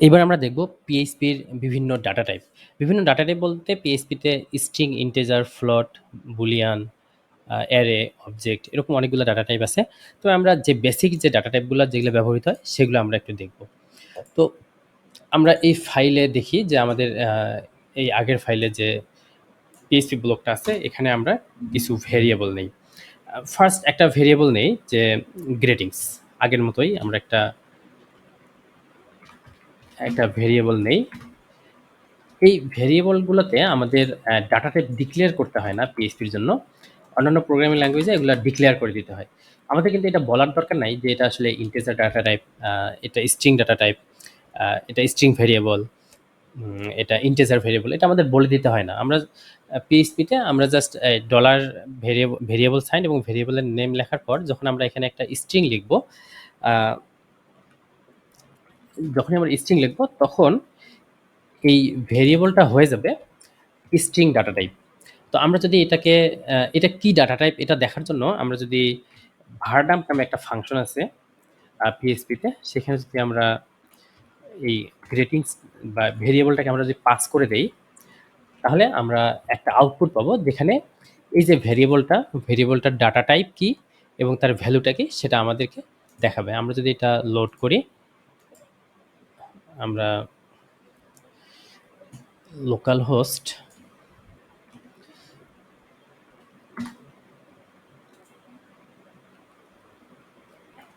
এবার আমরা দেখব পিএইচপির বিভিন্ন ডাটা টাইপ। বিভিন্ন ডাটা টাইপ বলতে পিএইচপিতে string, integer, float, boolean, array, object এরকম অনেকগুলো ডাটা টাইপ আছে। তো আমরা যে বেসিক যে ডাটা টাইপগুলো যেগুলো ব্যবহৃত হয় সেগুলো আমরা একটু দেখব। তো আমরা এই ফাইলে দেখি যে আমাদের এই আগের ফাইলে যে পিএইচপি ব্লকটা আছে এখানে আমরা কিছু ভেরিয়েবল নেই। ফার্স্ট একটা ভেরিয়েবল নেই যে গ্রেটিংস। আগের মতোই আমরা একটা একটা ভেরিয়েবল নেই। এই ভেরিয়েবলগুলোতে আমাদের ডাটা টাইপ ডিক্লেয়ার করতে হয় না পিএইচপির জন্য। অন্যান্য প্রোগ্রামিং ল্যাঙ্গুয়েজে এগুলো ডিক্লেয়ার করে দিতে হয়। আমাদের কিন্তু এটা বলার দরকার নাই যে এটা আসলে ইন্টিজার ডাটা টাইপ, এটা স্ট্রিং ডাটা টাইপ, এটা স্ট্রিং ভেরিয়েবল, এটা ইন্টিজার ভেরিয়েবল। এটা আমাদের বলে দিতে হয় না। আমরা পিএইচপিতে আমরা জাস্ট ডলার ভেরিয়েবল সাইন এবং ভেরিয়েবলের নেম লেখার পর যখন আমরা এখানে একটা স্ট্রিং লিখব, যখনই আমরা স্ট্রিং লিখব তখন এই ভেরিয়েবলটা হয়ে যাবে স্ট্রিং ডাটা টাইপ। তো আমরা যদি এটাকে এটা কি ডাটা টাইপ এটা দেখার জন্য আমরা যদি ভারডাম্প নামে একটা ফাংশন আছে পিএইচপিতে, সেখানে যদি আমরা এই গ্রেটিংস বা ভেরিয়েবলটাকে আমরা যদি পাস করে দেই তাহলে আমরা একটা আউটপুট পাবো যেখানে এই যে ভেরিয়েবলটার ডাটা টাইপ কি এবং তার ভ্যালুটা কি সেটা আমাদেরকে দেখাবে। আমরা যদি এটা লোড করি, আমরা লোকাল হোস্ট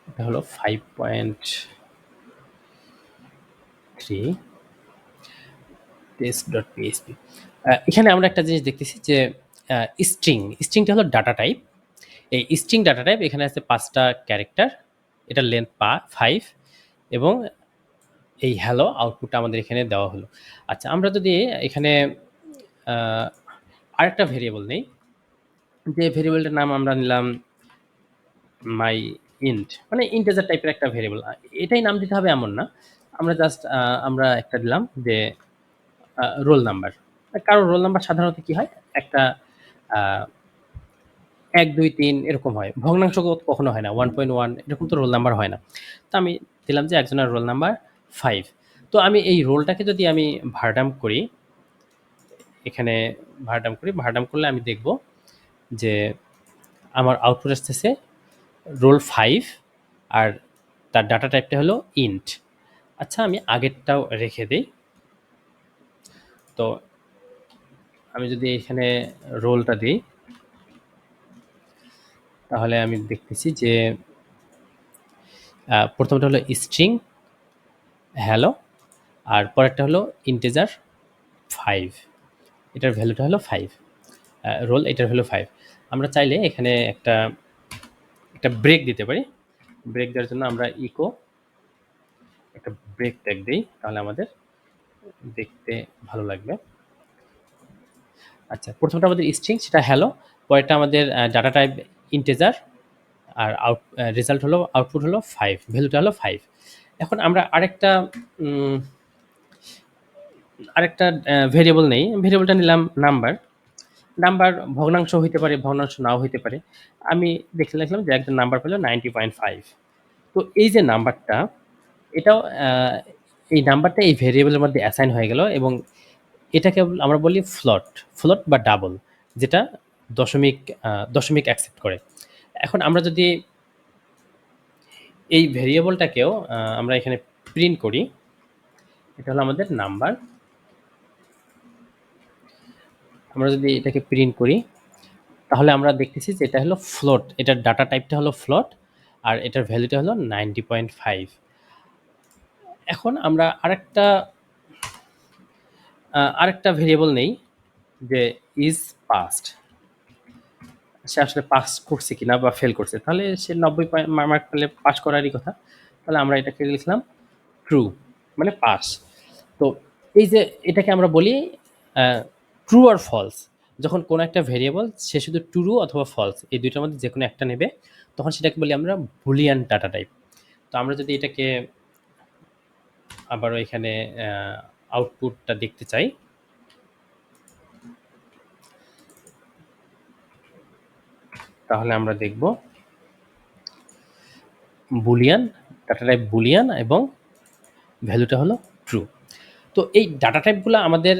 এটা হলো 5.3 test.php। এখানে আমরা একটা জিনিস দেখতেছি যে স্ট্রিংটা হলো ডাটা টাইপ। এই স্ট্রিং ডাটা টাইপ এখানে আছে 5টা ক্যারেক্টার, এটা লেন্থ 5 এবং এই হ্যালো আউটপুটটা আমাদের এখানে দেওয়া হলো। আচ্ছা, আমরা যদি এখানে আরেকটা ভেরিয়েবল নেই, যে ভেরিয়েবলটার নাম আমরা নিলাম মাই ইন্ট, মানে ইন্টিজার টাইপের একটা ভেরিয়েবল। এটাই নাম দিতে হবে এমন না, আমরা জাস্ট আমরা একটা দিলাম যে রোল নাম্বার। কারণ রোল নাম্বার সাধারণত কি হয়, একটা 1 2 3 এরকম হয়, ভগ্নাংশ কখনো হয় না, 1.1 এরকম তো রোল নাম্বার হয় না। তো আমি দিলাম যে একজনের রোল নাম্বার 5। তো আমি এই রোলটাকে যদি আমি ভারডাম্প করি, এখানে ভারডাম্প করলে আমি দেখব যে আমার আউটপুট আসতেছে রোল 5 আর তার ডাটা টাইপটা হলো ইন্ট। আচ্ছা, আমি আগেরটাও রেখে দিই। তো আমি যদি এখানে রোলটা দিই তাহলে আমি দেখতেছি যে প্রথমটা হলো স্ট্রিং হ্যালো আর পরেরটা হলো ইন্টিজার 5, এটার ভ্যালুটা হলো 5, রোল এটার ভ্যালু 5। আমরা চাইলে এখানে একটা ব্রেক দিতে পারি। ব্রেক দেওয়ার জন্য আমরা ইকো একটা ব্রেক ট্যাগ দিই, তাহলে আমাদের দেখতে ভালো লাগবে। আচ্ছা, প্রথমটা আমাদের স্ট্রিং, সেটা হ্যালো, পরেরটা আমাদের ডাটা টাইপ ইন্টিজার, আর রেজাল্ট হলো আউটপুট হলো 5, ভ্যালুটা হলো 5। এখন আমরা আরেকটা ভেরিয়েবল নেই, ভেরিয়েবলটা নিলাম নাম্বার। নাম্বার ভগ্নাংশ হইতে পারে, ভগ্নাংশ নাও হইতে পারে। আমি লিখলাম যে একজন নাম্বার পেল 90.5। তো এই যে নাম্বারটা, এটাও এই নাম্বারটা এই ভেরিয়েবলের মধ্যে অ্যাসাইন হয়ে গেল এবং এটাকে আমরা বলি ফ্লোট বা ডাবল, যেটা দশমিক অ্যাকসেপ্ট করে। এখন আমরা যদি এই ভেরিয়েবলটাকেও আমরা এখানে প্রিন্ট করি, এটা হলো আমাদের নাম্বার। আমরা যদি এটাকে প্রিন্ট করি তাহলে আমরা দেখতেছি যে এটা হলো ফ্লোট, এটার ডাটা টাইপটা হলো ফ্লোট আর এটার ভ্যালুটা হলো 90.5। এখন আমরা আরেকটা ভেরিয়েবল নেই যে ইজ পাস্ট, সে আসলে পাস করছে কিনা বা ফেল করছে, তাহলে সে 90 মার্ক পেলে পাস করারই কথা। তাহলে আমরা এটাকে লিখলাম ট্রু, মানে পাস। তো এই যে এটাকে আমরা বলি ট্রু আর ফলস। যখন কোনো একটা ভেরিয়েবল সে শুধু ট্রু অথবা ফলস এই দুইটার মধ্যে যে কোনো একটা নেবে, তখন সেটাকে বলি আমরা বুলিয়ান ডাটা টাইপ। তো আমরা যদি এটাকে আবারও এখানে আউটপুটটা দেখতে চাই, তাহলে আমরা দেখব বুলিয়ান, ডাটা টাইপ বুলিয়ান এবং ভ্যালুটা হলো ট্রু। তো এই ডাটা টাইপগুলো আমাদের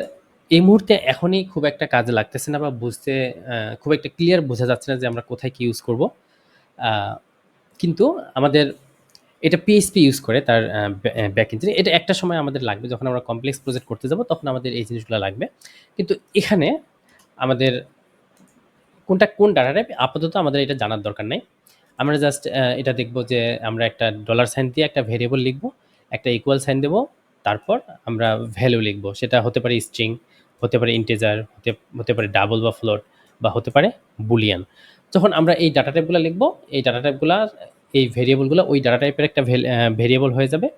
এই মুহূর্তে এখনই খুব একটা কাজে লাগতেছে না বা বুঝতে খুব একটা ক্লিয়ার বোঝা যাচ্ছে না যে আমরা কোথায় কি ইউজ করব। কিন্তু আমাদের এটা পিএইচপি ইউজ করে তার ব্যাক ইঞ্জিনে। এটা একটা সময় আমাদের লাগবে, যখন আমরা কমপ্লেক্স প্রজেক্ট করতে যাব তখন আমাদের এই জিনিসগুলো লাগবে। কিন্তু এখানে আমাদের কোনটা কোন ডাটা টাইপ আপাতত আমাদের এটা জানার দরকার নাই। আমরা জাস্ট এটা দেখব যে আমরা একটা ডলার সাইন দিয়ে একটা ভেরিয়েবল লিখব, একটা ইকুয়াল সাইন দেব, তারপর আমরা ভ্যালু লিখব। সেটা হতে পারে স্ট্রিং, হতে পারে ইন্টিজার, হতে পারে ডাবল বা ফ্লোট, বা হতে পারে বুলিয়ান। যখন আমরা এই ডাটা টাইপগুলো লিখব, এই ডাটা টাইপগুলো, এই ভেরিয়েবলগুলো ওই ডাটা টাইপের একটা ভেরিয়েবল হয়ে যাবে,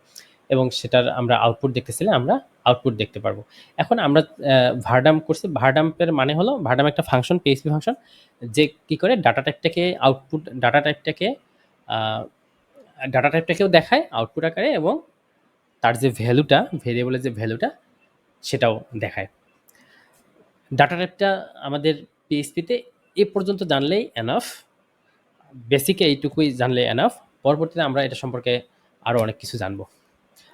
এবং সেটার আমরা আউটপুট দেখতেছিলে আমরা আউটপুট দেখতে পারবো। এখন আমরা ভারডাম্প করছি। ভারডাম্পের মানে হলো, ভারডাম্প একটা ফাংশন, পিএইচপি ফাংশন, যে কি করে ডাটা টাইপটাকে আউটপুট, ডাটা টাইপটাকেও দেখায় আউটপুট আকারে, এবং তার যে ভ্যালুটা, ভেরিয়েবলের যে ভ্যালুটা, সেটাও দেখায়। ডাটা টাইপটা আমাদের পিএইচপিতে এ পর্যন্ত জানলেই এনাফ, বেসিকে এইটুকুই জানলে এনাফ। পরবর্তীতে আমরা এটা সম্পর্কে আরও অনেক কিছু জানবো।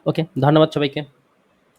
ওকে, ধন্যবাদ সবাইকে।